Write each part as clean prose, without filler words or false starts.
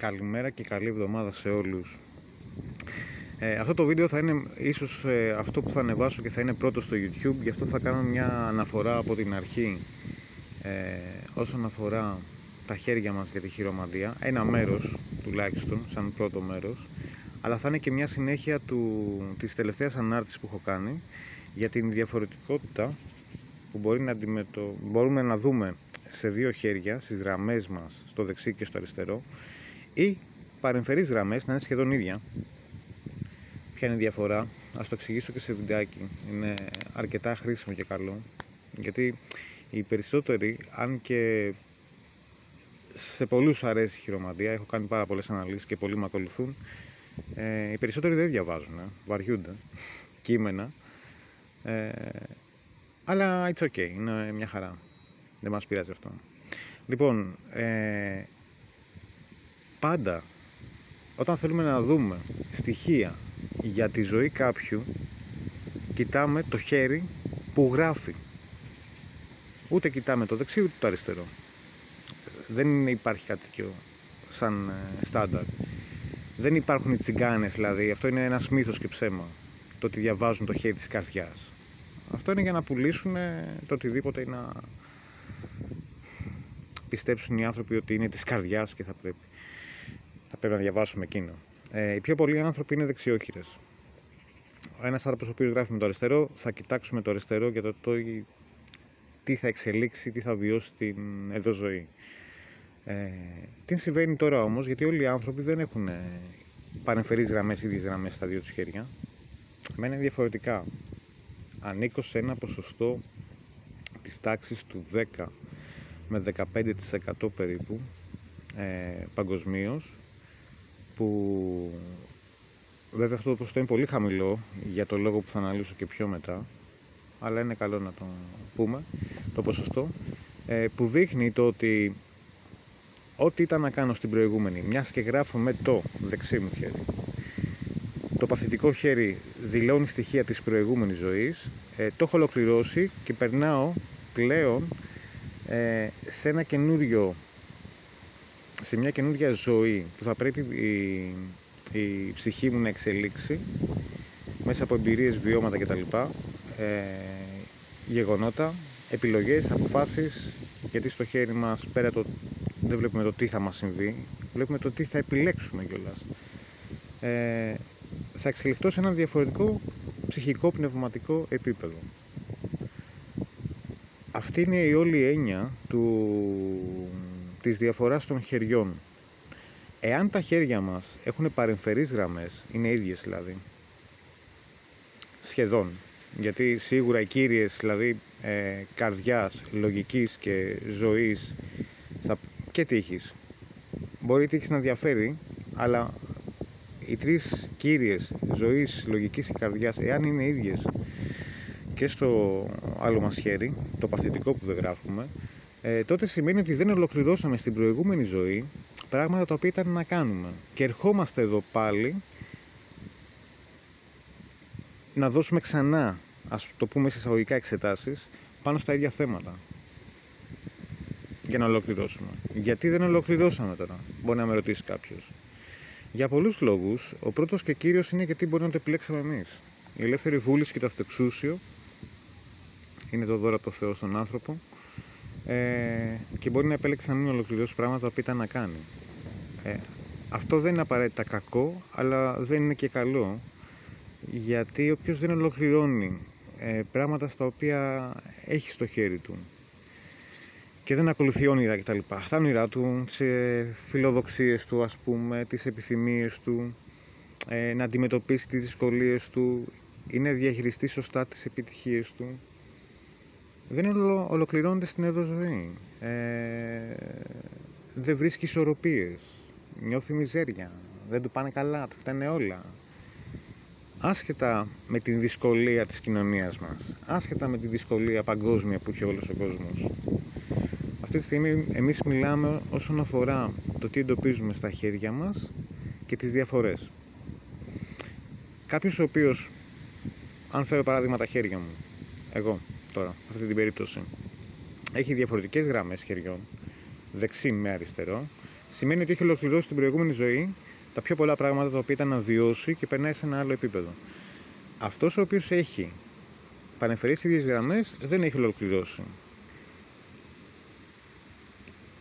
Καλημέρα και καλή εβδομάδα σε όλους. Αυτό το βίντεο θα είναι ίσως αυτό που θα ανεβάσω και θα είναι πρώτο στο YouTube. Γι' αυτό θα κάνω μια αναφορά από την αρχή όσον αφορά τα χέρια μας για τη χειρομαντία. Ένα μέρος τουλάχιστον, σαν πρώτο μέρος. Αλλά θα είναι και μια συνέχεια της τελευταίας ανάρτησης που έχω κάνει για την διαφορετικότητα που μπορούμε να δούμε σε δύο χέρια, στις γραμμές μας, στο δεξί και στο αριστερό, ή παρεμφερείς γραμμές να είναι σχεδόν ίδια. Ποια είναι η διαφορά? Ας το εξηγήσω και σε βιντεάκι. Είναι αρκετά χρήσιμο και καλό, γιατί οι περισσότεροι, αν και σε πολλούς αρέσει η χειρομαντία, έχω κάνει πάρα πολλές αναλύσεις και πολλοί με ακολουθούν, οι περισσότεροι δεν διαβάζουν, βαριούνται κείμενα, αλλά it's okay, είναι μια χαρά, δεν μας πειράζει αυτό. Λοιπόν, πάντα όταν θέλουμε να δούμε στοιχεία για τη ζωή κάποιου, κοιτάμε το χέρι που γράφει. Ούτε κοιτάμε το δεξί ούτε το αριστερό. Δεν υπάρχει κάτι τέτοιο σαν στάνταρ. Δεν υπάρχουν οι τσιγκάνες, δηλαδή. Αυτό είναι ένας μύθος και ψέμα, το ότι διαβάζουν το χέρι της καρδιάς. Αυτό είναι για να πουλήσουν το οτιδήποτε ή να πιστέψουν οι άνθρωποι ότι είναι της καρδιάς και θα πρέπει να διαβάσουμε εκείνο. Οι πιο πολλοί άνθρωποι είναι δεξιόχειρες. Ένας άνθρωπος ο οποίος γράφει με το αριστερό, θα κοιτάξουμε το αριστερό για το τι θα εξελίξει, τι θα βιώσει την εδώ ζωή. Τι συμβαίνει τώρα όμως? Γιατί όλοι οι άνθρωποι δεν έχουν παρεμφερείς γραμμές, ίδιες γραμμές στα δύο τους χέρια. Εμένα είναι διαφορετικά. Ανήκω σε ένα ποσοστό της τάξης του 10 με 15% περίπου παγκοσμίως, που βέβαια αυτό το ποσοστό είναι πολύ χαμηλό για το λόγο που θα αναλύσω και πιο μετά, αλλά είναι καλό να το πούμε το ποσοστό, που δείχνει το ότι ό,τι ήταν να κάνω στην προηγούμενη, μιας και γράφω με το δεξί μου χέρι, το παθητικό χέρι δηλώνει στοιχεία της προηγούμενης ζωής, το έχω ολοκληρώσει και περνάω πλέον σε μια καινούργια ζωή που θα πρέπει η ψυχή μου να εξελίξει μέσα από εμπειρίες, βιώματα κτλ, γεγονότα, επιλογές, αποφάσεις, γιατί στο χέρι μας δεν βλέπουμε το τι θα μας συμβεί, βλέπουμε το τι θα επιλέξουμε κιόλας. Θα εξελιχθώ σε ένα διαφορετικό ψυχικό, πνευματικό επίπεδο. Αυτή είναι η όλη έννοια της διαφοράς των χεριών. Εάν τα χέρια μας έχουν παρεμφερείς γραμμές, είναι ίδιες δηλαδή, σχεδόν, γιατί σίγουρα οι κύριες, δηλαδή καρδιάς, λογικής και ζωής και τύχης, μπορεί η τύχη να διαφέρει, αλλά οι τρεις κύριες, ζωής, λογικής και καρδιάς, εάν είναι ίδιες και στο άλλο μας χέρι, το παθητικό που δεν γράφουμε, τότε σημαίνει ότι δεν ολοκληρώσαμε στην προηγούμενη ζωή πράγματα τα οποία ήταν να κάνουμε και ερχόμαστε εδώ πάλι να δώσουμε ξανά, ας το πούμε σε εισαγωγικά, εξετάσεις πάνω στα ίδια θέματα για να ολοκληρώσουμε. Γιατί δεν ολοκληρώσαμε τώρα, μπορεί να με ρωτήσει κάποιος. Για πολλούς λόγους. Ο πρώτος και κύριος είναι γιατί μπορεί να το επιλέξαμε εμείς. Η ελεύθερη βούληση και το αυτοεξούσιο είναι το δώρο από το Θεό στον άνθρωπο, και μπορεί να επέλεξε να μην ολοκληρώσει πράγματα που ήταν να κάνει. Αυτό δεν είναι απαραίτητα κακό, αλλά δεν είναι και καλό, γιατί όποιος δεν ολοκληρώνει πράγματα στα οποία έχει στο χέρι του και δεν ακολουθεί όνειρα κτλ, τα όνειρά του, τις φιλοδοξίες του, ας πούμε, τις επιθυμίες του, να αντιμετωπίσει τις δυσκολίες του ή να διαχειριστεί σωστά τις επιτυχίες του, δεν ολοκληρώνεται στην εδώ ζωή. Δεν βρίσκει ισορροπίες, νιώθει μιζέρια, δεν του πάνε καλά, του φταίνε όλα. Άσχετα με την δυσκολία της κοινωνίας μας, άσχετα με τη δυσκολία παγκόσμια που έχει όλος ο κόσμος, αυτή τη στιγμή εμείς μιλάμε όσον αφορά το τι εντοπίζουμε στα χέρια μας και τις διαφορές. Κάποιος ο οποίος, αν φέρω παράδειγμα τα χέρια μου, εγώ τώρα, αυτή την περίπτωση, έχει διαφορετικές γραμμές χεριών, δεξί με αριστερό, Σημαίνει ότι έχει ολοκληρώσει την προηγούμενη ζωή τα πιο πολλά πράγματα τα οποία ήταν να βιώσει και περνάει σε ένα άλλο επίπεδο. Αυτός ο οποίος έχει πανεφερείς ίδιες γραμμές δεν έχει ολοκληρώσει.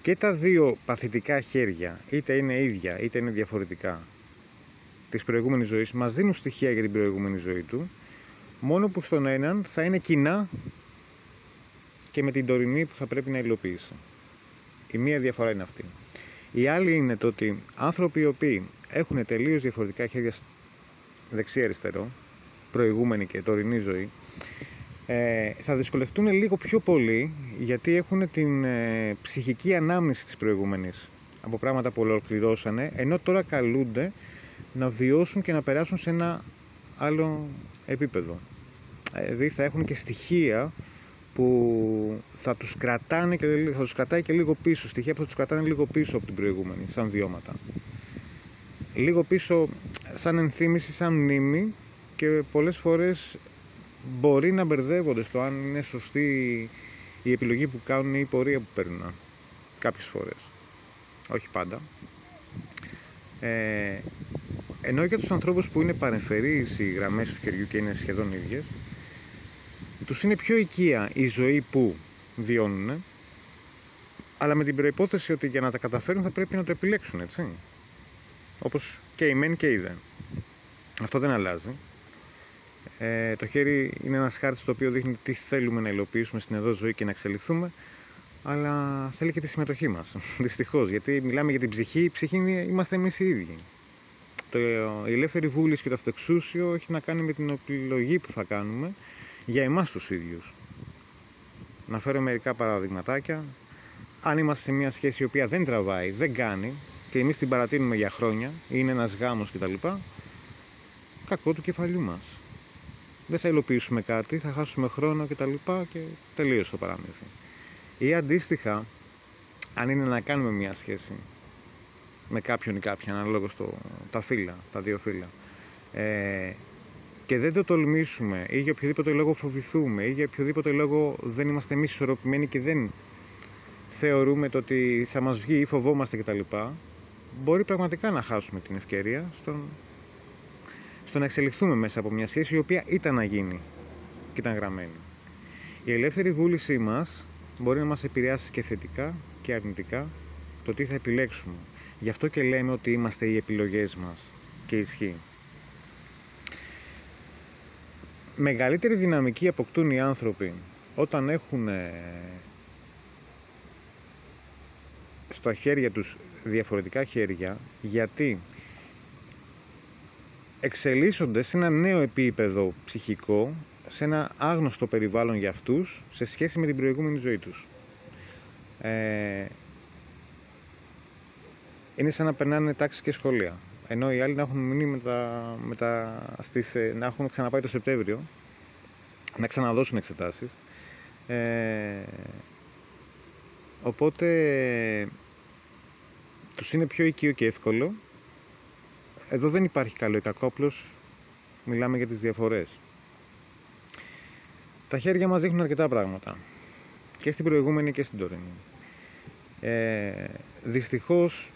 Και τα δύο παθητικά χέρια, είτε είναι ίδια είτε είναι διαφορετικά, της προηγούμενης ζωής, μας δίνουν στοιχεία για την προηγούμενη ζωή του, μόνο που στον έναν θα είναι κοινά και με την τωρινή που θα πρέπει να υλοποιήσει. Η μία διαφορά είναι αυτή. Η άλλη είναι το ότι άνθρωποι οι οποίοι έχουν τελείως διαφορετικά χέρια δεξί-αριστερό, προηγούμενη και τωρινή ζωή, θα δυσκολευτούν λίγο πιο πολύ, γιατί έχουν την ψυχική ανάμνηση της προηγούμενης από πράγματα που ολοκληρώσανε, ενώ τώρα καλούνται να βιώσουν και να περάσουν σε ένα άλλο επίπεδο. Δηλαδή θα έχουν και στοιχεία που θα τους κρατάει και λίγο πίσω, στοιχεία που θα τους κρατάνε λίγο πίσω από την προηγούμενη, σαν βιώματα. Λίγο πίσω σαν ενθύμηση, σαν μνήμη, και πολλές φορές μπορεί να μπερδεύονται στο αν είναι σωστή η επιλογή που κάνουν ή η πορεία που παίρνουν. Κάποιες φορές. Όχι πάντα. Ενώ για τους ανθρώπους που είναι παρεμφερείς οι γραμμές του χεριού και είναι σχεδόν ίδιες, τους είναι πιο οικία η ζωή που βιώνουν, αλλά με την προϋπόθεση ότι για να τα καταφέρουν θα πρέπει να το επιλέξουν, έτσι. Όπως και η μεν και η δε. Αυτό δεν αλλάζει. Το χέρι είναι ένας χάρτης το οποίο δείχνει τι θέλουμε να υλοποιήσουμε στην εδώ ζωή και να εξελιχθούμε, αλλά θέλει και τη συμμετοχή μας. Δυστυχώς, γιατί μιλάμε για την ψυχή, η ψυχή είμαστε εμείς οι ίδιοι. Η ελεύθερη βούληση και το αυτοεξούσιο έχει να κάνει με την επιλογή που θα κάνουμε για εμάς τους ίδιους. Να φέρω μερικά παραδειγματάκια. Αν είμαστε σε μια σχέση η οποία δεν τραβάει, δεν κάνει, και εμείς την παρατείνουμε για χρόνια, είναι ένας γάμος κτλ., κακό του κεφαλιού μας. Δεν θα υλοποιήσουμε κάτι, θα χάσουμε χρόνο κτλ. Και τελείωσε το παραμύθι. Ή αντίστοιχα, αν είναι να κάνουμε μια σχέση με κάποιον ή κάποια, αναλόγως τα δύο φύλλα, και δεν το τολμήσουμε, ή για οποιοδήποτε λόγο φοβηθούμε, ή για οποιοδήποτε λόγο δεν είμαστε εμείς ισορροπημένοι και δεν θεωρούμε το ότι θα μας βγει ή φοβόμαστε κτλ., μπορεί πραγματικά να χάσουμε την ευκαιρία στο να εξελιχθούμε μέσα από μια σχέση η οποία ήταν να γίνει και ήταν γραμμένη. Η ελεύθερη βούλησή μας μπορεί να μας επηρεάσει και θετικά και αρνητικά το τι θα επιλέξουμε. Γι' αυτό και λέμε ότι είμαστε οι επιλογές μας και ισχύει. Μεγαλύτερη δυναμική αποκτούν οι άνθρωποι όταν έχουν στα χέρια τους διαφορετικά χέρια, γιατί εξελίσσονται σε ένα νέο επίπεδο ψυχικό, σε ένα άγνωστο περιβάλλον για αυτούς σε σχέση με την προηγούμενη ζωή τους. Είναι σαν να περνάνε τάξεις και σχολεία, ενώ οι άλλοι να έχουν μείνει να έχουν ξαναπάει το Σεπτέμβριο να ξαναδώσουν εξετάσεις, οπότε τους είναι πιο οικείο και εύκολο. Εδώ δεν υπάρχει καλό ή κακό, απλώς μιλάμε για τις διαφορές. Τα χέρια μας δείχνουν αρκετά πράγματα, και στην προηγούμενη και στην τωρινή. Δυστυχώς,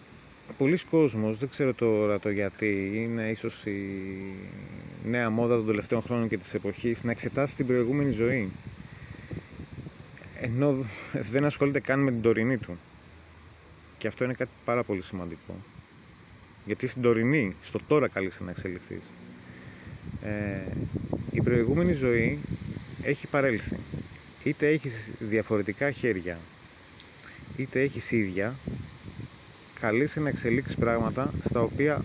πολλοί κόσμος, δεν ξέρω τώρα το γιατί, είναι ίσως η νέα μόδα των τελευταίων χρόνων και της εποχής, να εξετάσει την προηγούμενη ζωή, ενώ δεν ασχολείται καν με την τωρινή του. Και αυτό είναι κάτι πάρα πολύ σημαντικό. Γιατί στην τωρινή, στο τώρα καλείσαι να εξελιχθείς. Η προηγούμενη ζωή έχει παρέλθει. Είτε έχεις διαφορετικά χέρια, είτε έχεις ίδια, καλείσαι να εξελίξεις πράγματα στα οποία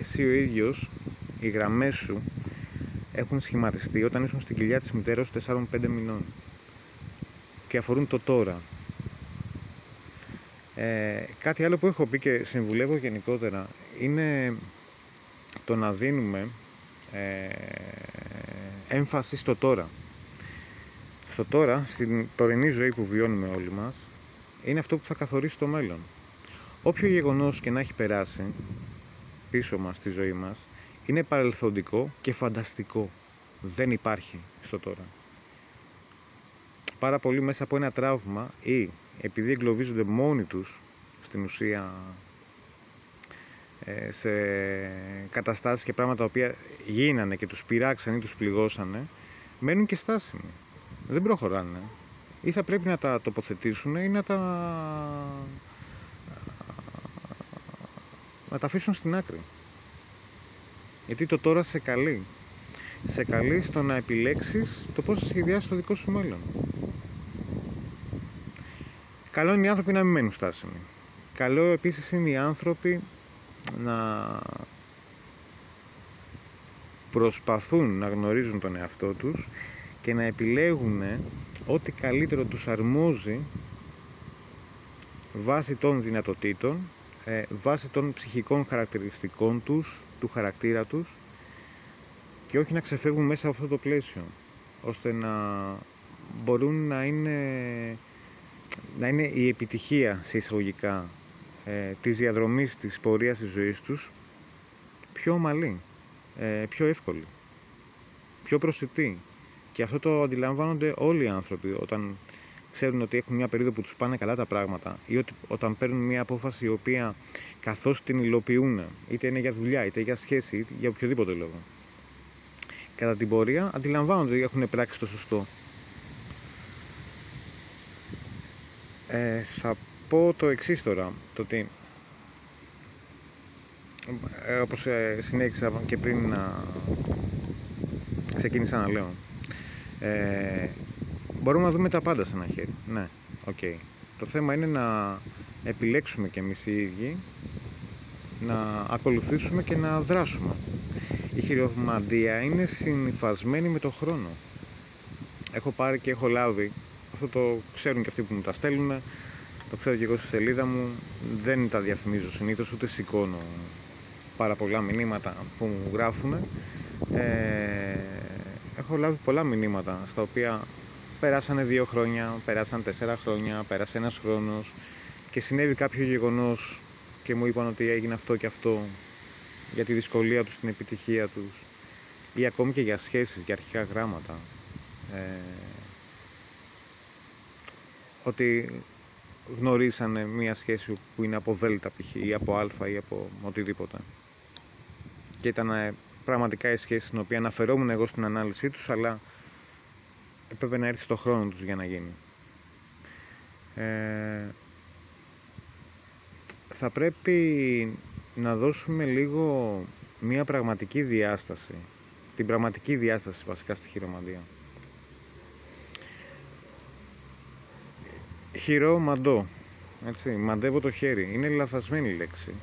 εσύ ο ίδιος, οι γραμμές σου έχουν σχηματιστεί όταν ήσουν στην κοιλιά της μητέρας 4-5 μηνών και αφορούν το τώρα. Κάτι άλλο που έχω πει και συμβουλεύω γενικότερα είναι το να δίνουμε έμφαση στο τώρα. Στο τώρα, στην τωρινή ζωή που βιώνουμε όλοι μας, είναι αυτό που θα καθορίσει το μέλλον. Όποιο γεγονός και να έχει περάσει πίσω μας στη ζωή μας, είναι παρελθοντικό και φανταστικό. Δεν υπάρχει στο τώρα. Πάρα πολύ μέσα από ένα τραύμα ή επειδή εγκλωβίζονται μόνοι τους στην ουσία σε καταστάσεις και πράγματα τα οποία γίνανε και τους πειράξαν ή τους πληγώσανε, μένουν και στάσιμοι. Δεν προχωράνε. Ή θα πρέπει να τα τοποθετήσουν ή να τα αφήσουν στην άκρη. Γιατί το τώρα σε καλεί. Σε καλεί στο να επιλέξεις το πώς θα σχεδιάσεις το δικό σου μέλλον. Καλό είναι οι άνθρωποι να μην μένουν στάσιμοι. Καλό επίσης είναι οι άνθρωποι να προσπαθούν να γνωρίζουν τον εαυτό τους και να επιλέγουν ό,τι καλύτερο τους αρμόζει βάσει των δυνατοτήτων, βάσει των ψυχικών χαρακτηριστικών τους, του χαρακτήρα τους, και όχι να ξεφεύγουν μέσα από αυτό το πλαίσιο, ώστε να μπορούν να είναι η επιτυχία, σε εισαγωγικά, της διαδρομής, της πορείας της ζωής τους πιο ομαλή, πιο εύκολη, πιο προσιτή. Και αυτό το αντιλαμβάνονται όλοι οι άνθρωποι όταν ξέρουν ότι έχουν μια περίοδο που τους πάνε καλά τα πράγματα, ή όταν παίρνουν μια απόφαση η οποία καθώς την υλοποιούν, είτε είναι για δουλειά, είτε για σχέση, είτε για οποιοδήποτε λόγο, κατά την πορεία αντιλαμβάνονται ότι έχουν πράξει το σωστό. Θα πω το εξής τώρα, το ότι όπως συνέχισα και πριν να ξεκίνησα να λέω, μπορούμε να δούμε τα πάντα σε ένα χέρι. Ναι, οκ. Το θέμα είναι να επιλέξουμε κι εμείς οι ίδιοι να ακολουθήσουμε και να δράσουμε. Η χειρομαντία είναι συνυφασμένη με το χρόνο. Έχω πάρει και έχω λάβει, αυτό το ξέρουν και αυτοί που μου τα στέλνουν, το ξέρω και εγώ στη σελίδα μου, δεν τα διαφημίζω συνήθως, ούτε σηκώνω πάρα πολλά μηνύματα που μου γράφουν. Έχω λάβει πολλά μηνύματα στα οποία περάσανε 2 χρόνια, περάσαν 4 χρόνια, πέρασε 1 χρόνος και συνέβη κάποιο γεγονός και μου είπαν ότι έγινε αυτό και αυτό για τη δυσκολία τους, την επιτυχία τους, ή ακόμη και για σχέσεις, για αρχικά γράμματα, ότι γνωρίσανε μία σχέση που είναι από δέλτα π.χ. ή από α ή από οτιδήποτε, και ήταν πραγματικά η σχέση στην οποία αναφερόμουν εγώ στην ανάλυση τους, αλλά έπρεπε να έρθει στο χρόνο τους για να γίνει. Θα πρέπει να δώσουμε λίγο μία πραγματική διάσταση, την πραγματική διάσταση βασικά στη χειρομαντία. Χειρό, μαντώ, έτσι, μαντεύω το χέρι, είναι λαθασμένη λέξη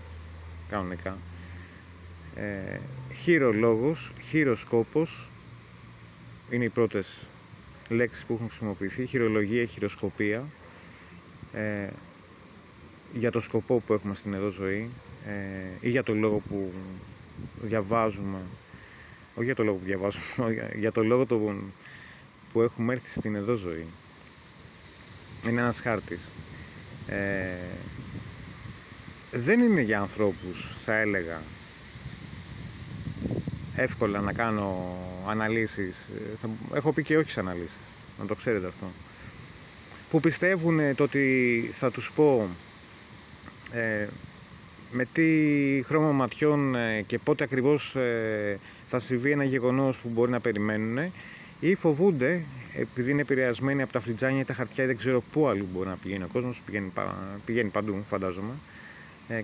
κανονικά. Χείρο λόγος, χείρο σκόπος είναι οι πρώτες λέξεις που έχουν χρησιμοποιηθεί, χειρολογία, χειροσκοπία, για το σκοπό που έχουμε στην εδώ ζωή, ή για το λόγο που διαβάζουμε, όχι για το λόγο που διαβάζουμε, για το λόγο που έχουμε έρθει στην εδώ ζωή. Είναι ένας χάρτης. Δεν είναι για ανθρώπους, θα έλεγα, εύκολα να κάνω αναλύσεις. Έχω πει και όχι αναλύσεις, να το ξέρετε αυτό. Που πιστεύουν το ότι θα τους πω με τι χρώμα ματιών και πότε ακριβώς θα συμβεί ένα γεγονός που μπορεί να περιμένουν, ή φοβούνται, επειδή είναι επηρεασμένοι από τα φλιτζάνια ή τα χαρτιά ή δεν ξέρω πού αλλού μπορεί να πηγαίνει ο κόσμος, πηγαίνει παντού φαντάζομαι,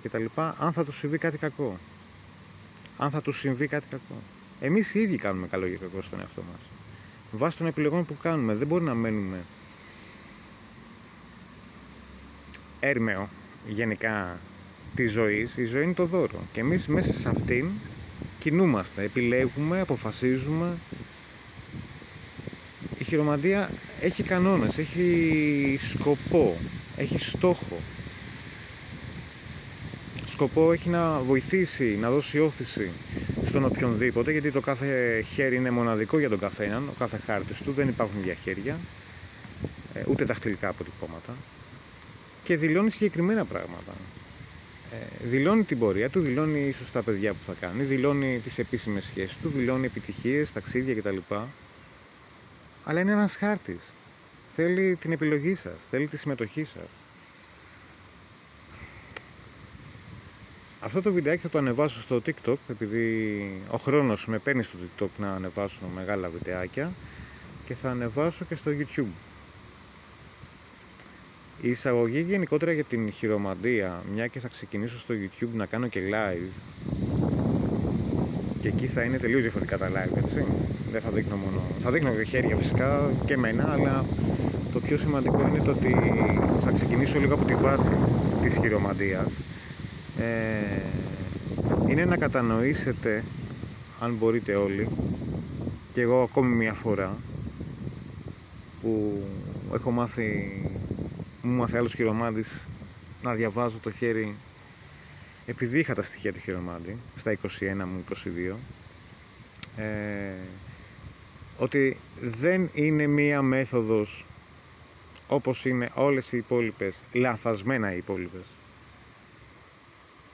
και τα λοιπά, αν θα τους συμβεί κάτι κακό. Αν θα τους συμβεί κάτι κακό. Εμείς οι ίδιοι κάνουμε καλό ή κακό στον εαυτό μας. Βάσει των επιλογών που κάνουμε, δεν μπορεί να μένουμε έρμεο γενικά της ζωής. Η ζωή είναι το δώρο και εμείς μέσα σε αυτήν κινούμαστε, επιλέγουμε, αποφασίζουμε. Η χειρομαντία έχει κανόνες, έχει σκοπό, έχει στόχο. Σκοπό έχει να βοηθήσει, να δώσει όθηση στον οποιονδήποτε, γιατί το κάθε χέρι είναι μοναδικό για τον καθέναν, ο κάθε χάρτης του, δεν υπάρχουν διαχέρια, ούτε δαχτυλικά αποτυπώματα, και δηλώνει συγκεκριμένα πράγματα. Δηλώνει την πορεία του, δηλώνει ίσως τα παιδιά που θα κάνει, δηλώνει τις επίσημες σχέσεις του, δηλώνει επιτυχίες, ταξίδια κτλ. Αλλά είναι ένας χάρτης. Θέλει την επιλογή σας, θέλει τη συμμετοχή σας. Αυτό το βιντεάκι θα το ανεβάσω στο TikTok, επειδή ο χρόνος με παίρνει στο TikTok να ανεβάσω μεγάλα βιντεάκια, και θα ανεβάσω και στο YouTube. Η εισαγωγή γενικότερα για την χειρομαντία, μια και θα ξεκινήσω στο YouTube να κάνω και live, και εκεί θα είναι τελείως διαφορετικά τα live, έτσι. Δεν θα δείχνω μόνο, θα δείχνω και χέρια φυσικά και εμένα, αλλά το πιο σημαντικό είναι το ότι θα ξεκινήσω λίγο από τη βάση της χειρομαντίας. Είναι να κατανοήσετε, αν μπορείτε όλοι, και εγώ ακόμη μια φορά που έχω μάθει, μου μάθει άλλος χειρομάντης να διαβάζω το χέρι, επειδή είχα τα στοιχεία του χειρομάντη στα 21 μου, 22, ότι δεν είναι μία μέθοδος όπως είναι όλες οι υπόλοιπες, λαθασμένα οι υπόλοιπες,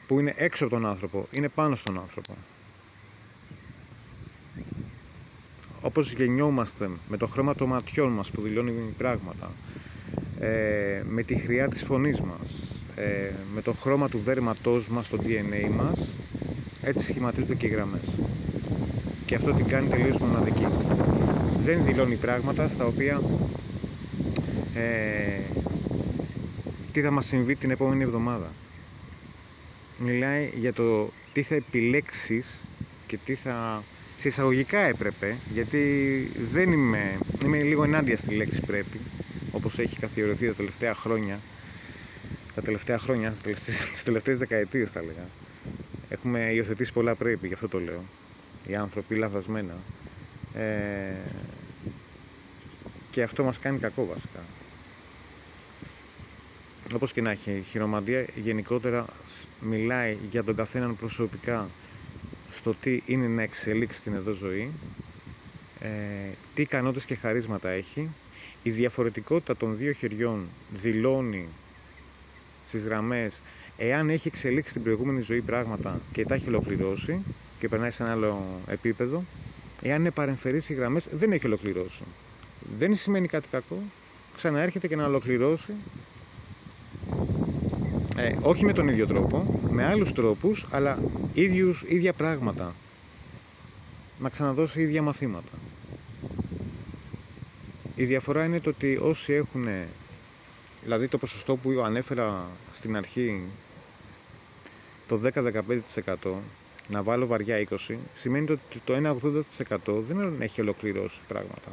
που είναι έξω από τον άνθρωπο, είναι πάνω στον άνθρωπο. Όπως γεννιόμαστε με το χρώμα των ματιών μας που δηλώνει πράγματα, με τη χρειά της φωνής μας, με το χρώμα του δέρματός μας, το DNA μας, έτσι σχηματίζονται και οι γραμμές. Και αυτό την κάνει τελείως μοναδική. Δεν δηλώνει πράγματα στα οποία τι θα μας συμβεί την επόμενη εβδομάδα. Μιλάει για το τι θα επιλέξεις και τι θα... σε εισαγωγικά έπρεπε, γιατί δεν είμαι λίγο ενάντια στη λέξη πρέπει, όπως έχει καθιερωθεί τα τελευταία χρόνια, τις τελευταίες δεκαετίες θα έλεγα. Έχουμε υιοθετήσει πολλά πρέπει, γι' αυτό το λέω. Οι άνθρωποι λαθασμένα. Και αυτό μας κάνει κακό βασικά. Όπως και να έχει, η χειρομαντία γενικότερα μιλάει για τον καθέναν προσωπικά στο τι είναι να εξελίξει την εδώ ζωή, τι ικανότητες και χαρίσματα έχει. Η διαφορετικότητα των δύο χεριών δηλώνει στις γραμμές εάν έχει εξελίξει την προηγούμενη ζωή πράγματα και τα έχει ολοκληρώσει και περνάει σε ένα άλλο επίπεδο. Εάν είναι παρεμφερείς οι γραμμές, δεν έχει ολοκληρώσει. Δεν σημαίνει κάτι κακό, ξαναέρχεται και να ολοκληρώσει, όχι με τον ίδιο τρόπο, με άλλους τρόπους, αλλά ίδια πράγματα, να ξαναδώσει ίδια μαθήματα. Η διαφορά είναι το ότι όσοι έχουν, δηλαδή το ποσοστό που ανέφερα στην αρχή, το 10-15%, να βάλω βαριά 20%, σημαίνει ότι το 1-80% δεν έχει ολοκληρώσει πράγματα.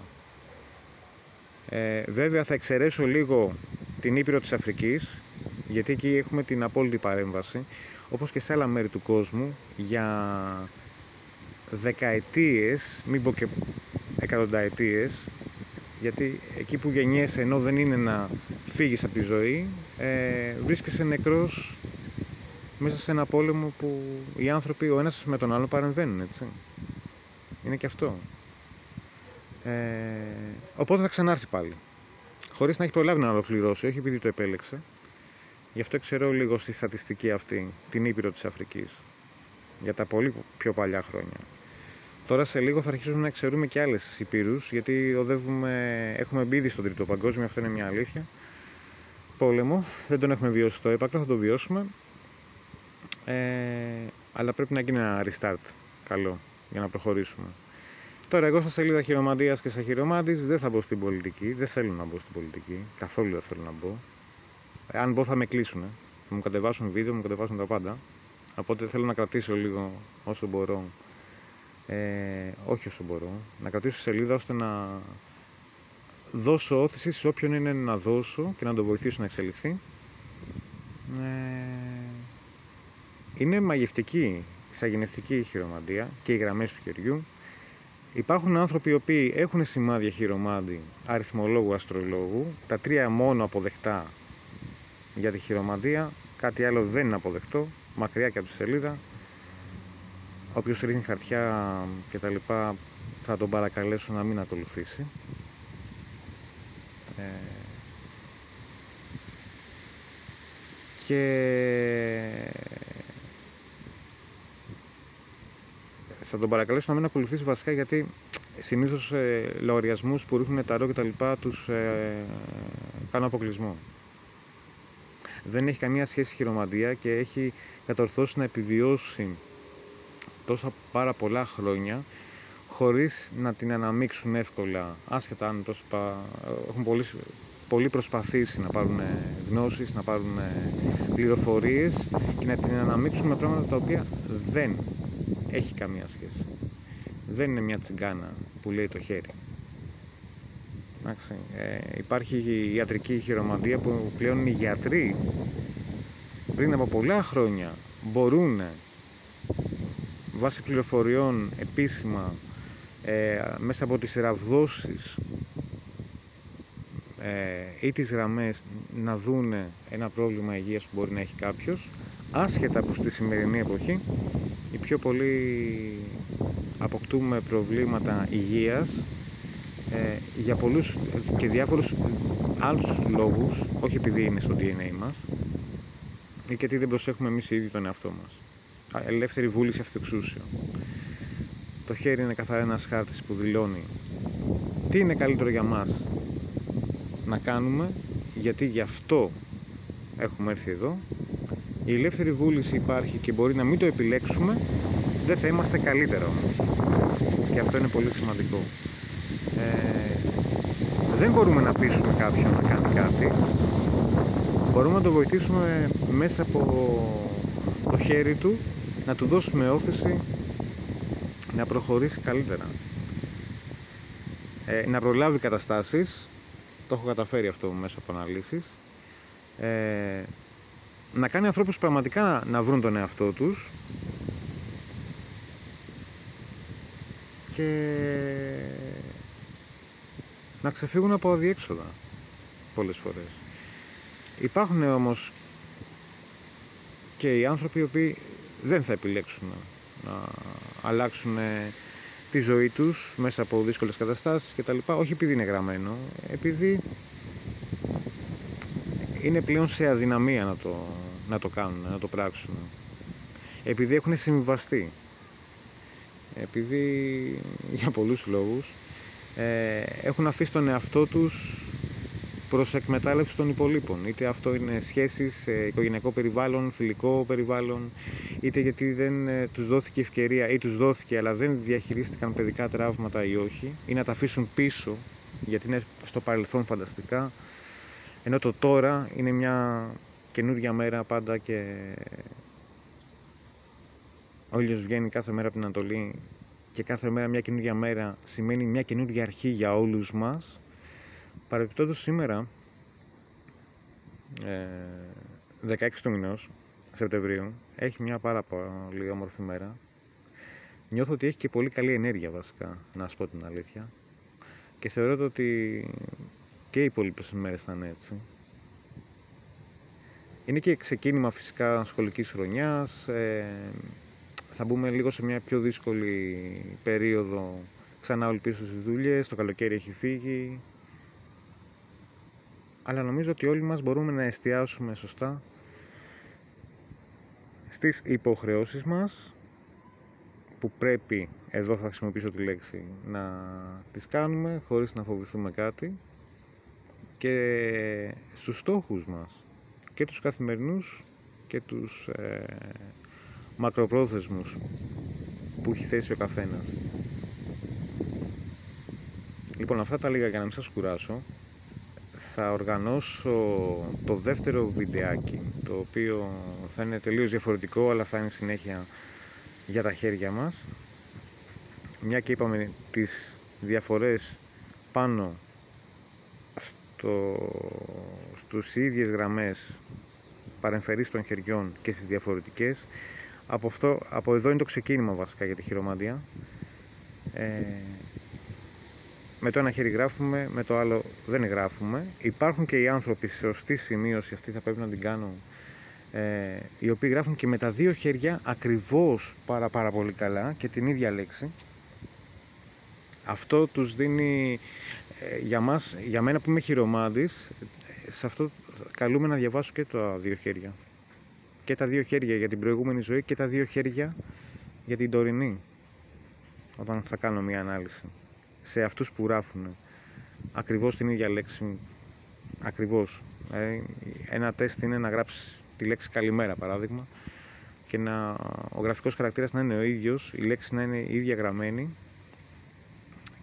Βέβαια θα εξαιρέσω λίγο την Ήπειρο της Αφρικής, γιατί εκεί έχουμε την απόλυτη παρέμβαση, όπως και σε άλλα μέρη του κόσμου, για δεκαετίες, μην πω και εκατονταετίες, γιατί εκεί που γεννιέσαι, ενώ δεν είναι να φύγεις από τη ζωή, βρίσκεσαι νεκρός μέσα σε ένα πόλεμο που οι άνθρωποι ο ένας με τον άλλο παρεμβαίνουν, έτσι. Είναι και αυτό. Οπότε θα ξανάρθει πάλι, χωρίς να έχει προλάβει να ολοκληρώσει, όχι επειδή το επέλεξε. Γι' αυτό ξέρω λίγο στη στατιστική αυτή, την Ήπειρο της Αφρικής, για τα πολύ πιο παλιά χρόνια. Τώρα σε λίγο θα αρχίσουμε να ξέρουμε και άλλες υπήρους, γιατί έχουμε μπει στον Τρίτο Παγκόσμιο, αυτό είναι μια αλήθεια. Πόλεμο, δεν τον έχουμε βιώσει στο έπακρο, θα το βιώσουμε. Αλλά πρέπει να γίνει ένα restart καλό για να προχωρήσουμε. Τώρα εγώ στα σελίδα χειρομαντίας και στα χειρομάντης δεν θα μπω στην πολιτική, δεν θέλω να μπω στην πολιτική, καθόλου δεν θέλω να μπω. Αν μπω θα με κλείσουνε, θα μου κατεβάσουν βίντεο, μου κατεβάσουν τα πάντα. Οπότε θέλω να κρατήσω λίγο όσο μπορώ, όχι όσο μπορώ, να κρατήσω σελίδα ώστε να δώσω όθηση σε όποιον είναι να δώσω και να τον βοηθήσω να εξελιχθεί. Είναι μαγευτική, σαγηνευτική η χειρομαντία και οι γραμμές του χεριού. Υπάρχουν άνθρωποι οι οποίοι έχουν σημάδια χειρομάντη, αριθμολόγου, αστρολόγου, τα τρία μόνο αποδεκτά για τη χειρομαντία, κάτι άλλο δεν είναι αποδεκτό, μακριά και από τη σελίδα. Όποιος ρίχνει χαρτιά και τα λοιπά θα τον παρακαλέσω να μην ακολουθήσει. Και θα τον παρακαλέσω να μην ακολουθήσει βασικά, γιατί συνήθως λογαριασμούς που ρίχνουν ταρό και τα λοιπά τους κάνω αποκλεισμό. Δεν έχει καμία σχέση η χειρομαντία και έχει κατορθώσει να επιβιώσει τόσα πάρα πολλά χρόνια χωρίς να την αναμίξουν εύκολα, άσχετα αν έχουν πολύ προσπαθήσει να πάρουν γνώσεις, να πάρουν πληροφορίες και να την αναμίξουν με πράγματα τα οποία δεν έχει καμία σχέση. Δεν είναι μια τσιγκάνα που λέει το χέρι. Υπάρχει η ιατρική χειρομαντία που πλέον οι γιατροί πριν από πολλά χρόνια μπορούν βάσει πληροφοριών επίσημα μέσα από τις ραβδόσεις ή τις γραμμές να δούνε ένα πρόβλημα υγείας που μπορεί να έχει κάποιος, άσχετα που στη σημερινή εποχή οι πιο πολλοί αποκτούμε προβλήματα υγείας για πολλούς και διάφορους άλλους λόγους, όχι επειδή είναι στο DNA μας ή γιατί δεν προσέχουμε εμείς οι ίδιοι τον εαυτό μας. Ελεύθερη βούληση, αυτοεξούσιο. Το χέρι είναι καθαρά ένας χάρτης που δηλώνει τι είναι καλύτερο για μας να κάνουμε, γιατί γι' αυτό έχουμε έρθει εδώ. Η ελεύθερη βούληση υπάρχει και μπορεί να μην το επιλέξουμε, δεν θα είμαστε καλύτερα όμως. Και αυτό είναι πολύ σημαντικό. Δεν μπορούμε να πείσουμε κάποιον να κάνει κάτι. Μπορούμε να το βοηθήσουμε μέσα από το χέρι του, να του δώσουμε όθηση να προχωρήσει καλύτερα. Να προλάβει καταστάσεις, το έχω καταφέρει αυτό μέσα από αναλύσεις. Να κάνει ανθρώπους πραγματικά να βρουν τον εαυτό τους και να ξεφύγουν από αδιέξοδα πολλές φορές. Υπάρχουν όμως και οι άνθρωποι οι οποίοι δεν θα επιλέξουν να αλλάξουν τη ζωή τους μέσα από δύσκολες καταστάσεις κτλ. Όχι επειδή είναι γραμμένο, επειδή είναι πλέον σε αδυναμία να το κάνουν, να το πράξουν. Επειδή έχουν συμβιβαστεί. Επειδή για πολλούς λόγους έχουν αφήσει τον εαυτό τους προς εκμετάλλευση των υπολείπων. Είτε αυτό είναι σχέσεις, οικογενειακό περιβάλλον, φιλικό περιβάλλον, είτε γιατί δεν τους δόθηκε ευκαιρία ή τους δόθηκε αλλά δεν διαχειρίστηκαν παιδικά τραύματα ή όχι, ή να τα αφήσουν πίσω γιατί είναι στο παρελθόν φανταστικά, ενώ το τώρα είναι μια καινούργια μέρα πάντα και ο ήλιος βγαίνει κάθε μέρα από την Ανατολή και κάθε μέρα μια καινούργια μέρα σημαίνει μια καινούργια αρχή για όλους μας. Παρεπιπτόντως σήμερα, 16 του μηνός, Σεπτεμβρίου, έχει μια πάρα πολύ όμορφη μέρα. Νιώθω ότι έχει και πολύ καλή ενέργεια βασικά, να σας πω την αλήθεια. Και θεωρώ ότι και οι υπόλοιπες μέρες θα είναι έτσι. Είναι και ξεκίνημα φυσικά σχολικής χρονιάς. Θα μπούμε λίγο σε μια πιο δύσκολη περίοδο, ξανά όλοι πίσω στις δουλειές, το καλοκαίρι έχει φύγει. Αλλά νομίζω ότι όλοι μας μπορούμε να εστιάσουμε σωστά στις υποχρεώσεις μας, που πρέπει, εδώ θα χρησιμοποιήσω τη λέξη, να τις κάνουμε χωρίς να φοβηθούμε κάτι, και στους στόχους μας, και τους καθημερινούς και τους μακροπρόθεσμους που έχει θέσει ο καθένας. Λοιπόν, αυτά τα λίγα για να μην σας κουράσω. Θα οργανώσω το δεύτερο βιντεάκι, το οποίο θα είναι τελείως διαφορετικό, αλλά θα είναι συνέχεια για τα χέρια μας. Μια και είπαμε τις διαφορές πάνω στους ίδιες γραμμές παρεμφερείς των χεριών και στις διαφορετικές. Από εδώ είναι το ξεκίνημα βασικά για τη χειρομαντία. Με το ένα χέρι γράφουμε, με το άλλο δεν γράφουμε. Υπάρχουν και οι άνθρωποι, σε σωστή σημείωση, αυτή θα πρέπει να την κάνω, οι οποίοι γράφουν και με τα δύο χέρια ακριβώς πάρα πολύ καλά και την ίδια λέξη. Αυτό τους δίνει, για μένα που είμαι χειρομάντης, σε αυτό καλούμε να διαβάσω και τα δύο χέρια. Και τα δύο χέρια για την προηγούμενη ζωή και τα δύο χέρια για την τωρινή, όταν θα κάνω μια ανάλυση. Σε αυτούς που γράφουν ακριβώς την ίδια λέξη, ακριβώς Ένα τεστ είναι να γράψεις τη λέξη καλημέρα, παράδειγμα, και ο γραφικός χαρακτήρας να είναι ο ίδιος, η λέξη να είναι η ίδια γραμμένη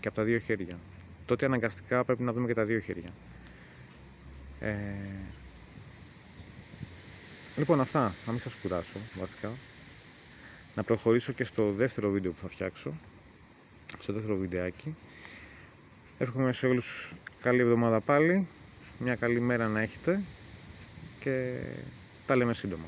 και από τα δύο χέρια. Τότε αναγκαστικά πρέπει να δούμε και τα δύο χέρια. Λοιπόν, αυτά, να μην σας κουράσω βασικά. Να προχωρήσω και στο δεύτερο βίντεο που θα φτιάξω, στο δεύτερο βιντεάκι. Εύχομαι σε όλους καλή εβδομάδα πάλι, μια καλή μέρα να έχετε και τα λέμε σύντομα.